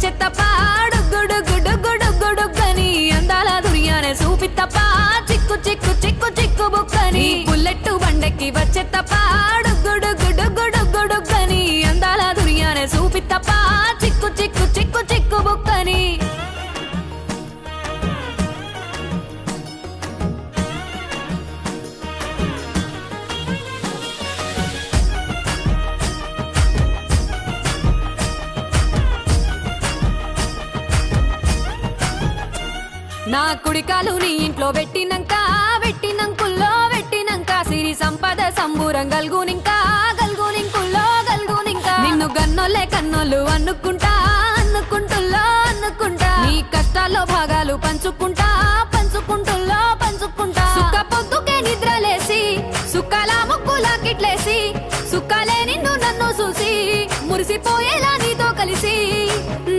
వచ్చే తప్ప డుగ్గుడుగ్గుడుగ్గుడుగ్గుడుగ్గని అందాల దుర్యానే చూపి తప్ప చిక్కు చిక్కు చిక్కు చిక్కు బుక్కని బుల్లెట్టు బండెక్కి వచ్చే తప్ప డుగ్గుడుగ్గుడుగ్గుడుగ్గుడుగ్గని అందాల దుర్యానే చూపి తప్ప చిక్కు చిక్కు చిక్కు చిక్కు బుక్కని నా కుడికాలు నీ ఇంట్లో పెట్టినంకుల్లో పెట్టినంక సిరి సంపద సంబూరం గల్గునింకా నిన్ను గన్నోలే కన్నోళ్ళు అనుకుంటా నీ కష్టాల్లో భాగాలు పంచుకుంటా